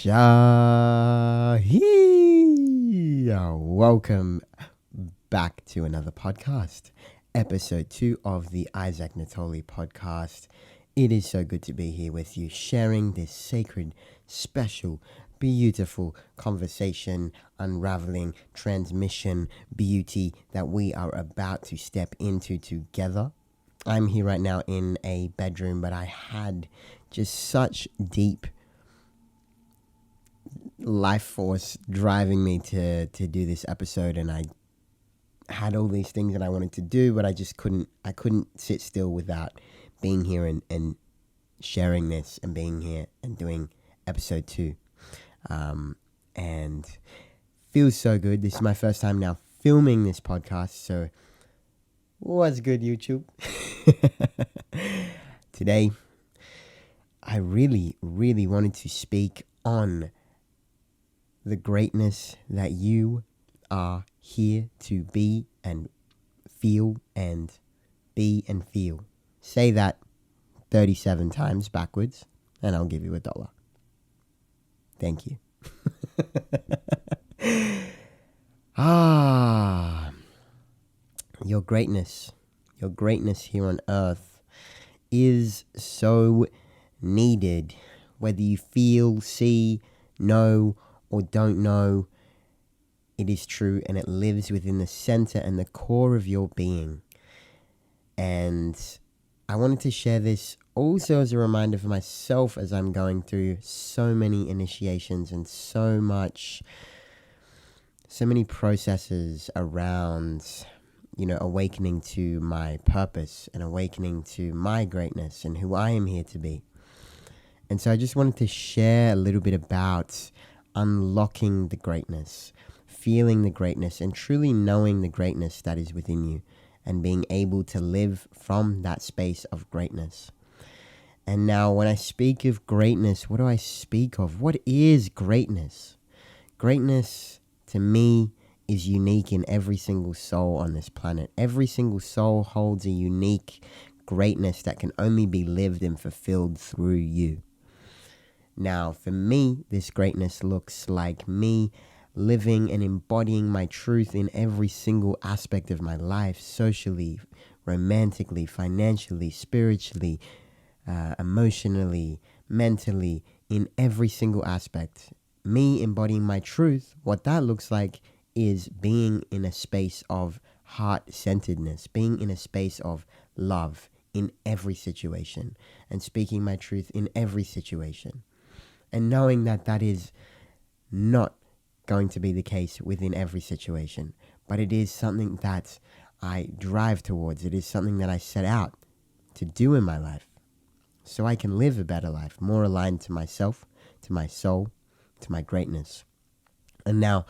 Welcome back to another podcast, episode 2 of the Natoli podcast. It is so good to be here with you, sharing this sacred, special, beautiful conversation, unraveling, transmission, beauty that we are about to step into together. I'm here right now in a bedroom, but I had just such deep life force driving me to do this episode, and I had all these things that I wanted to do, but I couldn't sit still without being here and sharing this and being here and doing episode 2. And feels so good. This is my first time now filming this podcast, so what's good, YouTube? Today I really wanted to speak on the greatness that you are here to be and feel and be and feel. Say that 37 times backwards and I'll give you $1. Thank you. Your greatness here on earth is so needed. Whether you feel, see, know, or don't know, it is true, and it lives within the center and the core of your being. And I wanted to share this also as a reminder for myself as I'm going through so many initiations and so many processes around, awakening to my purpose and awakening to my greatness and who I am here to be. And so I just wanted to share a little bit about unlocking the greatness, feeling the greatness, and truly knowing the greatness that is within you, and being able to live from that space of greatness. And now when I speak of greatness, what do I speak of? What is greatness? Greatness, to me, is unique in every single soul on this planet. Every single soul holds a unique greatness that can only be lived and fulfilled through you. Now, for me, this greatness looks like me living and embodying my truth in every single aspect of my life, socially, romantically, financially, spiritually, emotionally, mentally, in every single aspect. Me embodying my truth, what that looks like is being in a space of heart-centeredness, being in a space of love in every situation, and speaking my truth in every situation. And knowing that that is not going to be the case within every situation, but it is something that I drive towards. It is something that I set out to do in my life so I can live a better life, more aligned to myself, to my soul, to my greatness. And now,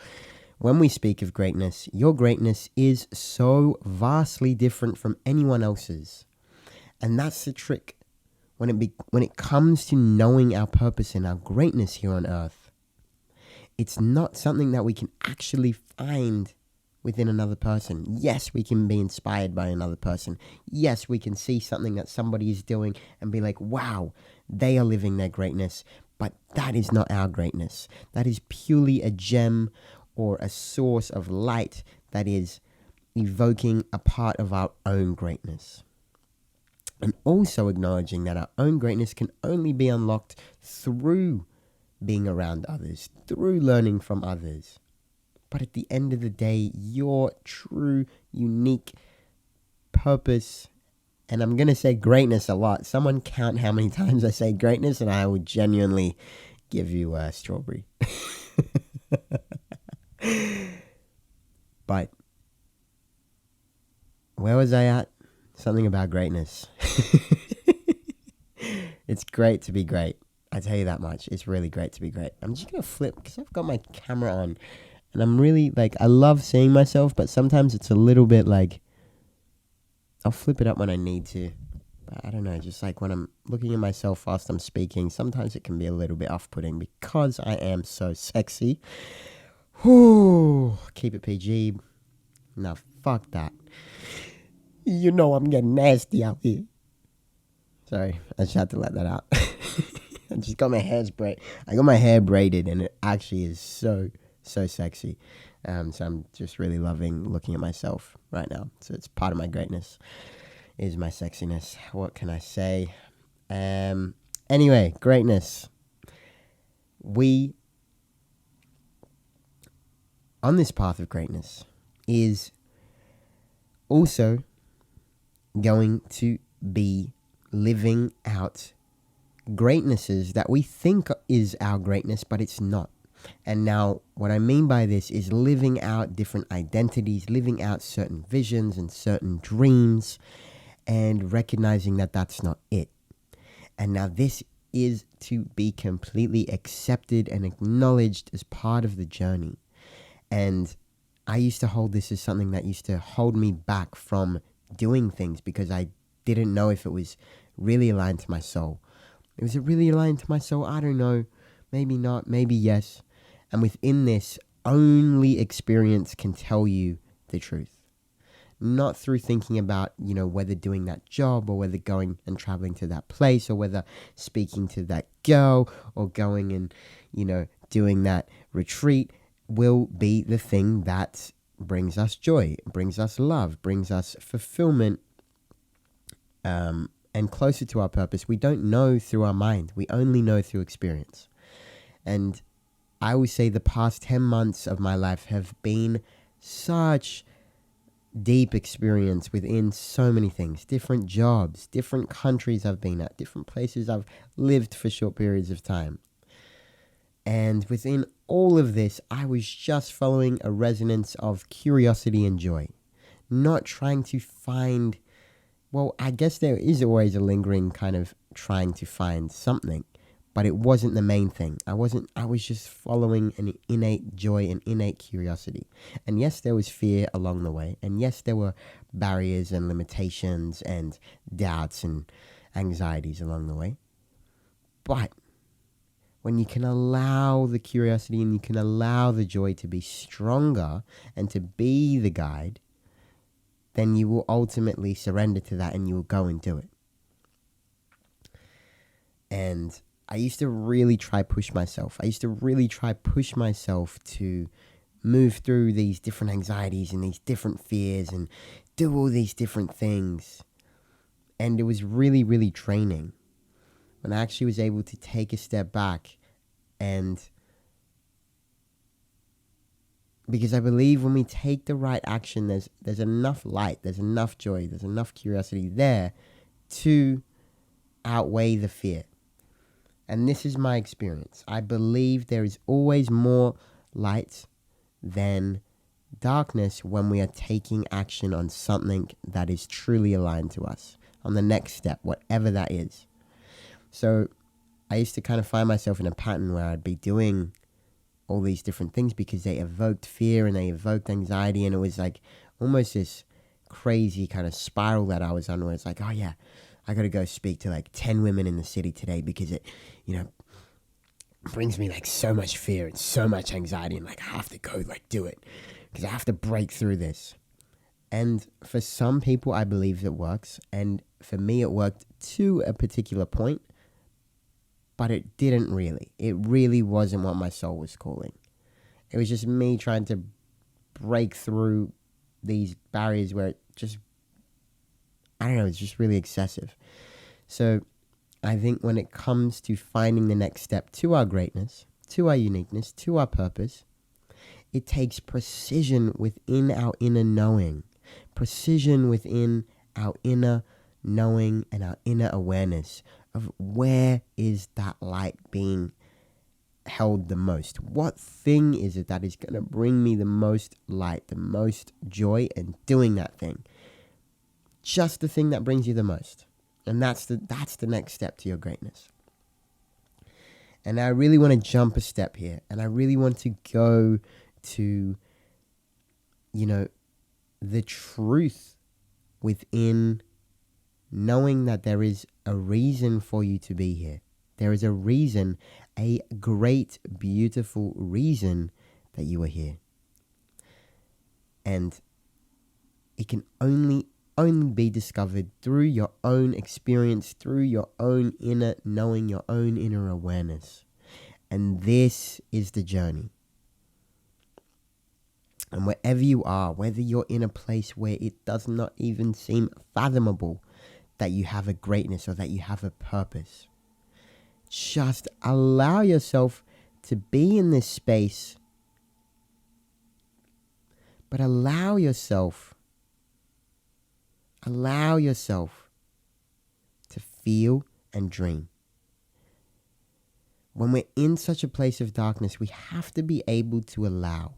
when we speak of greatness, your greatness is so vastly different from anyone else's. And that's the trick. When it comes to knowing our purpose and our greatness here on earth, it's not something that we can actually find within another person. Yes, we can be inspired by another person. Yes, we can see something that somebody is doing and be like, wow, they are living their greatness. But that is not our greatness. That is purely a gem or a source of light that is evoking a part of our own greatness. And also acknowledging that our own greatness can only be unlocked through being around others, through learning from others. But at the end of the day, your true, unique purpose, and I'm going to say greatness a lot. Someone count how many times I say greatness, and I will genuinely give you a strawberry. But where was I at? Something about greatness. It's great to be great. I tell you that much. It's really great to be great. I'm just going to flip because I've got my camera on. And I'm really I love seeing myself, but sometimes it's a little bit I'll flip it up when I need to. But I don't know, just when I'm looking at myself whilst I'm speaking, sometimes it can be a little bit off-putting because I am so sexy. Whew, keep it PG. Now, fuck that. You know I'm getting nasty out here. Sorry, I just had to let that out. just got my hair I got my hair braided, and it actually is so sexy. So I'm just really loving looking at myself right now. So it's part of my greatness is my sexiness. What can I say? Anyway, greatness. We on this path of greatness is also going to be living out greatnesses that we think is our greatness, but it's not. And now what I mean by this is living out different identities, living out certain visions and certain dreams, and recognizing that that's not it. And now this is to be completely accepted and acknowledged as part of the journey. And I used to hold this as something that used to hold me back from doing things because I didn't know if it was really aligned to my soul. Was it really aligned to my soul? I don't know. Maybe not. Maybe yes. And within this, only experience can tell you the truth. Not through thinking about, whether doing that job or whether going and traveling to that place or whether speaking to that girl or going and, doing that retreat will be the thing that brings us joy, brings us love, brings us fulfillment, and closer to our purpose. We don't know through our mind. We only know through experience. And I always say the past 10 months of my life have been such deep experience within so many things, different jobs, different countries I've been at, different places I've lived for short periods of time. And within all of this, I was just following a resonance of curiosity and joy, not trying to find, well, I guess there is always a lingering kind of trying to find something, but it wasn't the main thing. I was just following an innate joy and innate curiosity. And yes, there was fear along the way. And yes, there were barriers and limitations and doubts and anxieties along the way. But when you can allow the curiosity and you can allow the joy to be stronger and to be the guide, then you will ultimately surrender to that and you will go and do it. And I used to really push myself to move through these different anxieties and these different fears and do all these different things. And it was really, really draining when I actually was able to take a step back. And because I believe when we take the right action, there's enough light, there's enough joy, there's enough curiosity there to outweigh the fear. And this is my experience. I believe there is always more light than darkness when we are taking action on something that is truly aligned to us, on the next step, whatever that is. So I used to kind of find myself in a pattern where I'd be doing all these different things because they evoked fear and they evoked anxiety, and it was like almost this crazy kind of spiral that I was on where it's like, oh yeah, I got to go speak to like 10 women in the city today because it, brings me like so much fear and so much anxiety, and like I have to go like do it because I have to break through this. And for some people, I believe it works. And for me, it worked to a particular point, but it didn't really. It really wasn't what my soul was calling. It was just me trying to break through these barriers where it just, I don't know, it's just really excessive. So I think when it comes to finding the next step to our greatness, to our uniqueness, to our purpose, it takes precision within our inner knowing, precision within our inner knowing and our inner awareness of where is that light being held the most. What thing is it that is going to bring me the most light, the most joy, and doing that thing? Just the thing that brings you the most. And that's the next step to your greatness. And I really want to jump a step here. And I really want to go to, the truth within knowing that there is a reason for you to be here. There is a reason, a great, beautiful reason that you are here. And it can only only be discovered through your own experience, through your own inner knowing, your own inner awareness. And this is the journey. And wherever you are, whether you're in a place where it does not even seem fathomable that you have a greatness or that you have a purpose, just allow yourself to be in this space, but allow yourself to feel and dream. When we're in such a place of darkness, we have to be able to allow.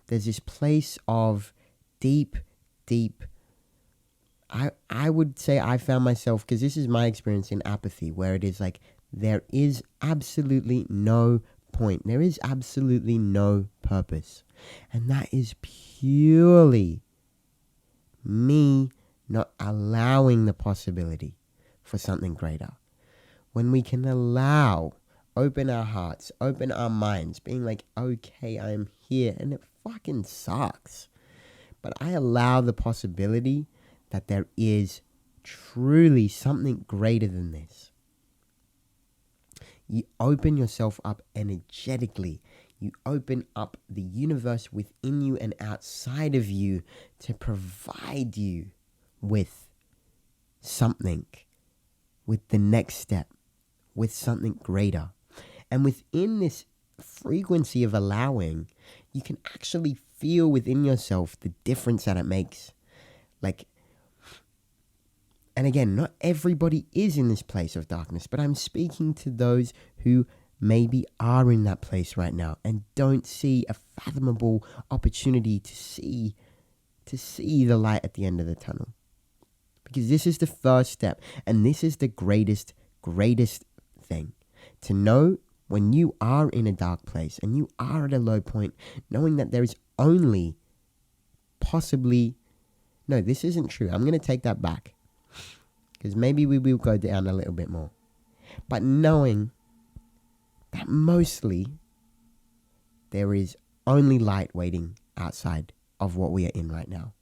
There's this place of deep, I would say I found myself, because this is my experience, in apathy, where it is like there is absolutely no point. There is absolutely no purpose. And that is purely me not allowing the possibility for something greater. When we can allow, open our hearts, open our minds, being like, okay, I am here, and it fucking sucks, but I allow the possibility that there is truly something greater than this. You open yourself up energetically. You open up the universe within you and outside of you to provide you with something, with the next step, with something greater. And within this frequency of allowing, you can actually feel within yourself the difference that it makes. Like, and again, not everybody is in this place of darkness, but I'm speaking to those who maybe are in that place right now and don't see a fathomable opportunity to see the light at the end of the tunnel. Because this is the first step, and this is the greatest thing. To know when you are in a dark place and you are at a low point, knowing that there is only possibly... No, this isn't true. I'm going to take that back, because maybe we will go down a little bit more. But knowing that mostly there is only light waiting outside of what we are in right now.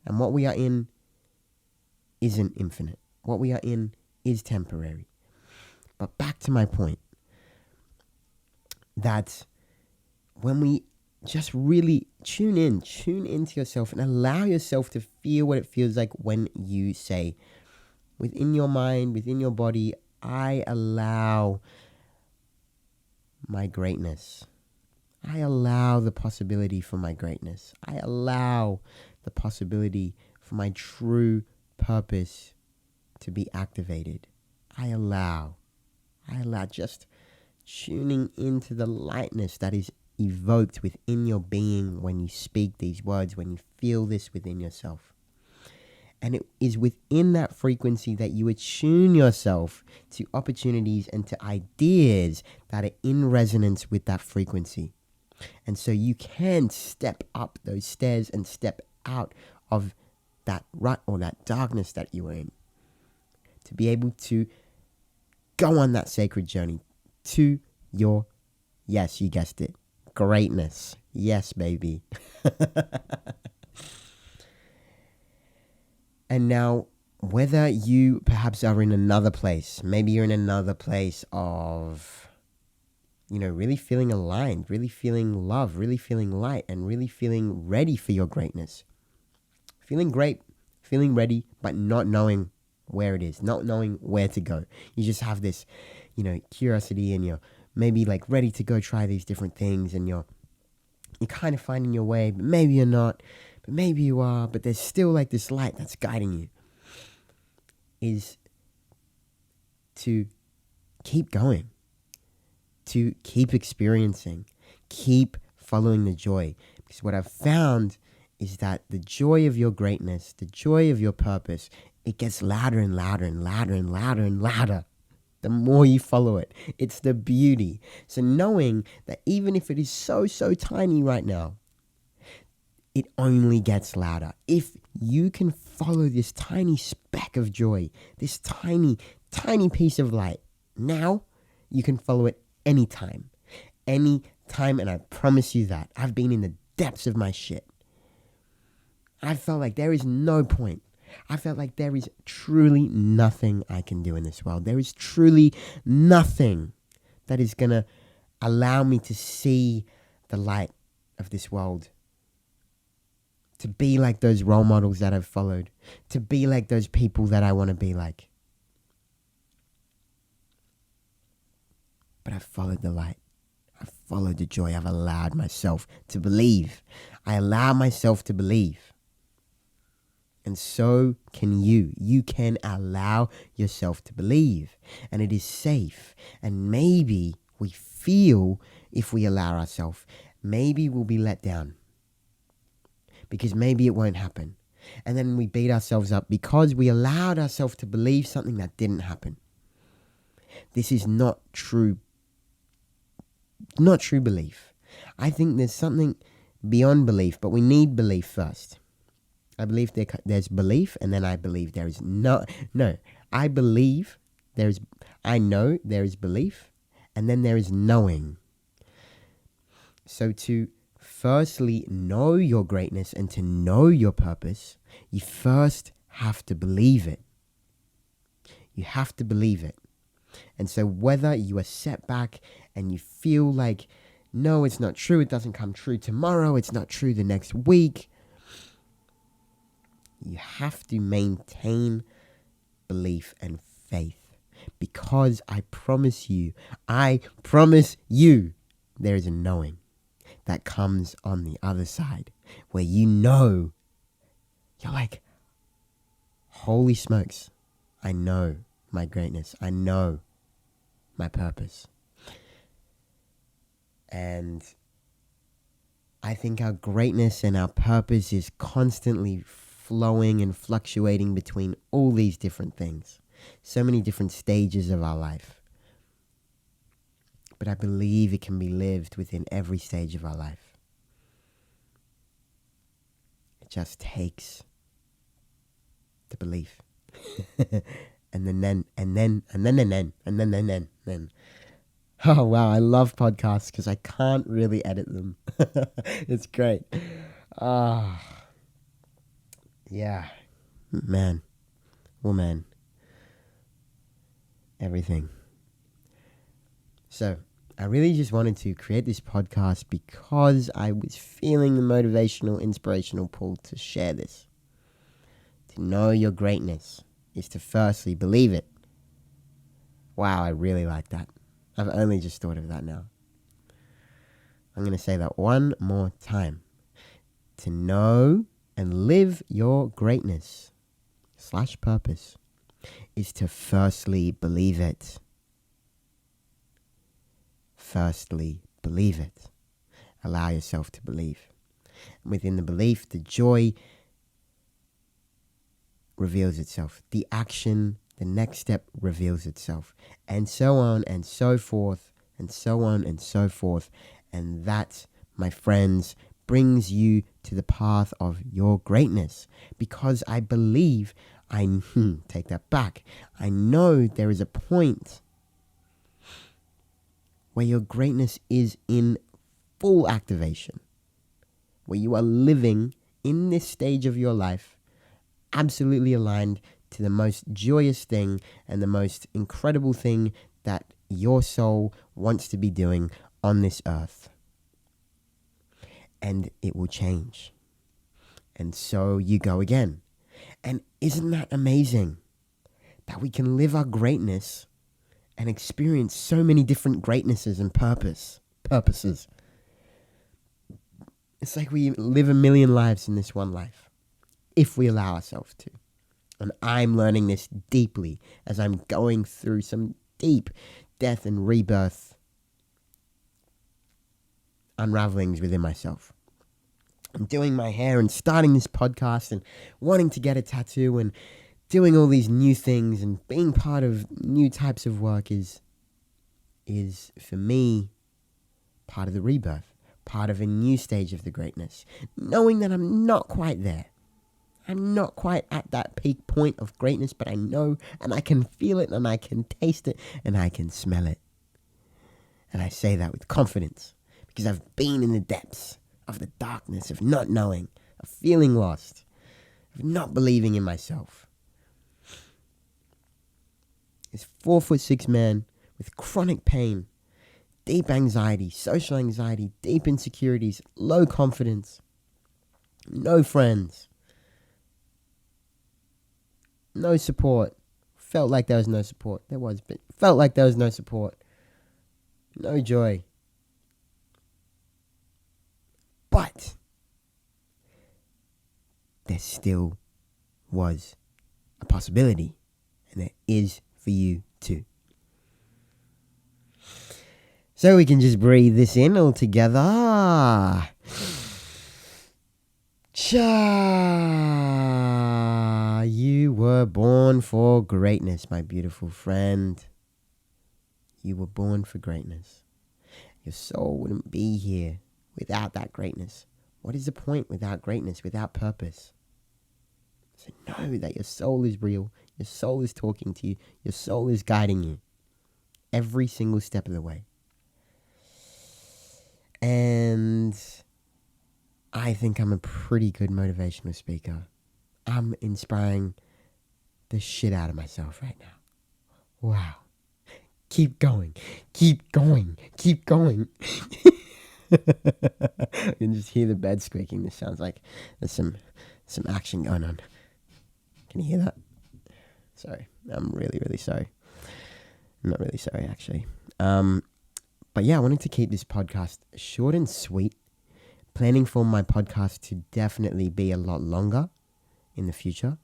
And what we are in isn't infinite. What we are in is temporary. But back to my point, that when we just really tune into yourself and allow yourself to feel what it feels like when you say, within your mind, within your body, I allow my greatness. I allow the possibility for my greatness. I allow the possibility for my true purpose to be activated. I allow just tuning into the lightness that is evoked within your being when you speak these words, when you feel this within yourself. And it is within that frequency that you attune yourself to opportunities and to ideas that are in resonance with that frequency. And so you can step up those stairs and step out of that rut or that darkness that you are in, to be able to go on that sacred journey to your, yes, you guessed it, greatness. Yes, baby. And now, whether you perhaps are in another place, maybe you're in another place of, really feeling aligned, really feeling love, really feeling light, and really feeling ready for your greatness. Feeling great, feeling ready, but not knowing where it is, not knowing where to go. You just have this, curiosity, and you're maybe like ready to go try these different things, and you're kind of finding your way, but maybe you're not, but maybe you are, but there's still like this light that's guiding you, is to keep going, to keep experiencing, keep following the joy. Because what I've found is that the joy of your greatness, the joy of your purpose, it gets louder and louder and louder and louder and louder the more you follow it. It's the beauty. So knowing that even if it is so tiny right now, it only gets louder. If you can follow this tiny speck of joy, this tiny piece of light, now you can follow it anytime. Anytime, and I promise you that. I've been in the depths of my shit. I felt like there is no point. I felt like there is truly nothing I can do in this world. There is truly nothing that is going to allow me to see the light of this world. To be like those role models that I've followed. To be like those people that I want to be like. But I've followed the light. I've followed the joy. I've allowed myself to believe. I allow myself to believe. And so can you. You can allow yourself to believe. And it is safe. And maybe we feel, if we allow ourselves, maybe we'll be let down. Because maybe it won't happen. And then we beat ourselves up because we allowed ourselves to believe something that didn't happen. This is not true. Not true belief. I think there's something beyond belief, but we need belief first. I believe there's belief, and then I believe there is no. I believe I know there is belief, and then there is knowing. So to firstly know your greatness and to know your purpose, you first have to believe it. You have to believe it. And so whether you are set back and you feel like, no, it's not true, it doesn't come true tomorrow, it's not true the next week, you have to maintain belief and faith. Because I promise you, there is a knowing that comes on the other side where you know, you're like, holy smokes, I know my greatness. I know my purpose. And I think our greatness and our purpose is constantly flowing and fluctuating between all these different things. So many different stages of our life. But I believe it can be lived within every stage of our life. It just takes the belief. And then. Oh, wow. I love podcasts because I can't really edit them. It's great. Yeah. Man. Woman. Everything. So, I really just wanted to create this podcast because I was feeling the motivational, inspirational pull to share this. To know your greatness is to firstly believe it. Wow, I really like that. I've only just thought of that now. I'm going to say that one more time. To know and live your greatness / purpose is to firstly believe it. Firstly, believe it. Allow yourself to believe. And within the belief, the joy reveals itself. The action, the next step reveals itself. And so on and so forth, and so on and so forth. And that, my friends, brings you to the path of your greatness. Because I believe, take that back. I know there is a point where your greatness is in full activation. Where you are living in this stage of your life absolutely aligned to the most joyous thing and the most incredible thing that your soul wants to be doing on this earth. And it will change. And so you go again. And isn't that amazing? That we can live our greatness and experience so many different greatnesses and purposes. It's like we live a million lives in this one life, if we allow ourselves to. And I'm learning this deeply as I'm going through some deep death and rebirth unravelings within myself. I'm doing my hair and starting this podcast and wanting to get a tattoo and doing all these new things and being part of new types of work is for me part of the rebirth, part of a new stage of the greatness, knowing that I'm not quite there. I'm not quite at that peak point of greatness, but I know and I can feel it and I can taste it and I can smell it. And I say that with confidence because I've been in the depths of the darkness of not knowing, of feeling lost, of not believing in myself. This 4'6" man with chronic pain, deep anxiety, social anxiety, deep insecurities, low confidence, no friends, no support. Felt like there was no support. There was, but felt like there was no support. No joy. But there still was a possibility, and there is for you too. So we can just breathe this in all together. Cha, you were born for greatness, my beautiful friend. You were born for greatness. Your soul wouldn't be here without that greatness. What is the point without greatness, without purpose? So know that your soul is real. Your soul is talking to you. Your soul is guiding you every single step of the way. And I think I'm a pretty good motivational speaker. I'm inspiring the shit out of myself right now. Wow. Keep going. Keep going. Keep going. You can just hear the bed squeaking. This sounds like there's some action going on. Can you hear that? Sorry. I'm really, really sorry. I'm not really sorry, actually. But yeah, I wanted to keep this podcast short and sweet. Planning for my podcast to definitely be a lot longer in the future.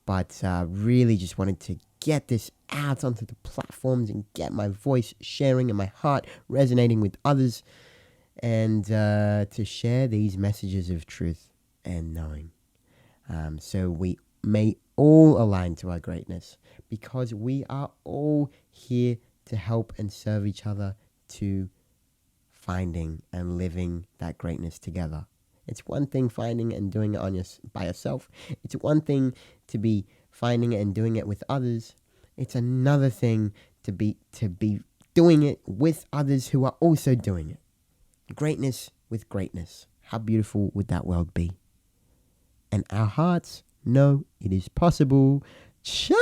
But really just wanted to get this out onto the platforms and get my voice sharing and my heart resonating with others. And to share these messages of truth and knowing. So we may all align to our greatness, because we are all here to help and serve each other to finding and living that greatness together. It's one thing finding and doing it by yourself. It's one thing to be finding it and doing it with others. It's another thing to be doing it with others who are also doing it. Greatness with greatness. How beautiful would that world be? And our hearts know it is possible. Cha!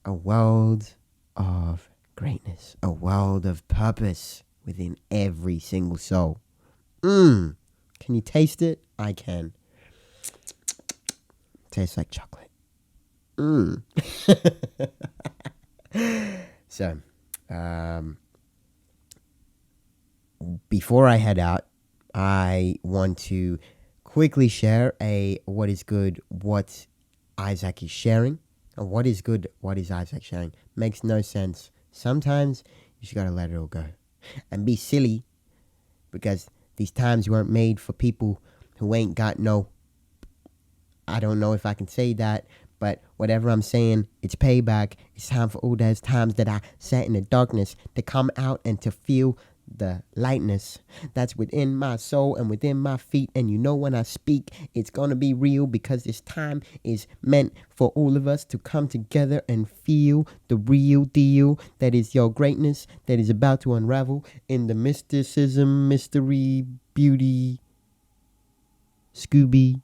A world of greatness. A world of purpose within every single soul. Can you taste it? I can. Tastes like chocolate. So, before I head out, I want to quickly share what is good, what Isaac is sharing. And what is good, what is Isaac sharing? Makes no sense. Sometimes you just gotta let it all go. And be silly, because these times weren't made for people who ain't got no, I don't know if I can say that, but whatever I'm saying, it's payback. It's time for all those times that I sat in the darkness to come out and to feel the lightness that's within my soul and within my feet. And you know, when I speak, it's gonna be real, because this time is meant for all of us to come together and feel the real deal that is your greatness, that is about to unravel in the mysticism, mystery, beauty, Scooby.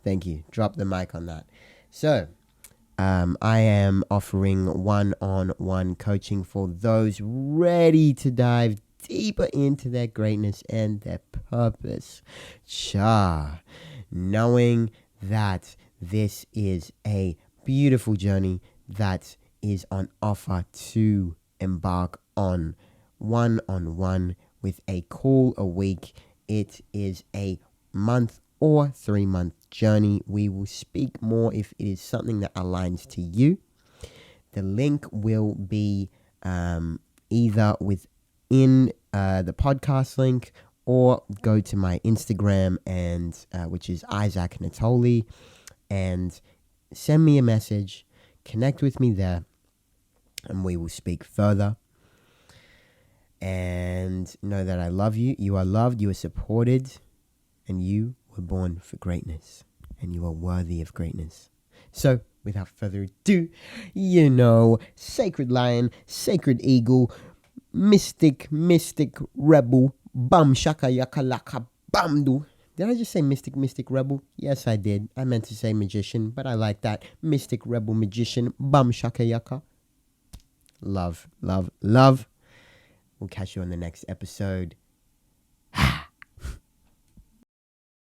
Thank you. Drop the mic on that. So, I am offering one-on-one coaching for those ready to dive deeper into their greatness and their purpose. Knowing that this is a beautiful journey that is on offer to embark on one-on-one with a call a week. It is a month or 3-month journey. We will speak more if it is something that aligns to you. The link will be either within the podcast link, or go to my Instagram, and which is Isaac Natoli, and send me a message, connect with me there, and we will speak further. And know that I love you. You are loved, you are supported, and you were born for greatness, and you are worthy of greatness. So, without further ado, you know, sacred lion, sacred eagle, mystic rebel, bam shaka yaka laka bamdu, Did I just say mystic rebel? Yes, I did. I meant to say magician, but I like that. Mystic rebel magician. Bum shaka yaka. Love, love, love. We'll catch you on the next episode.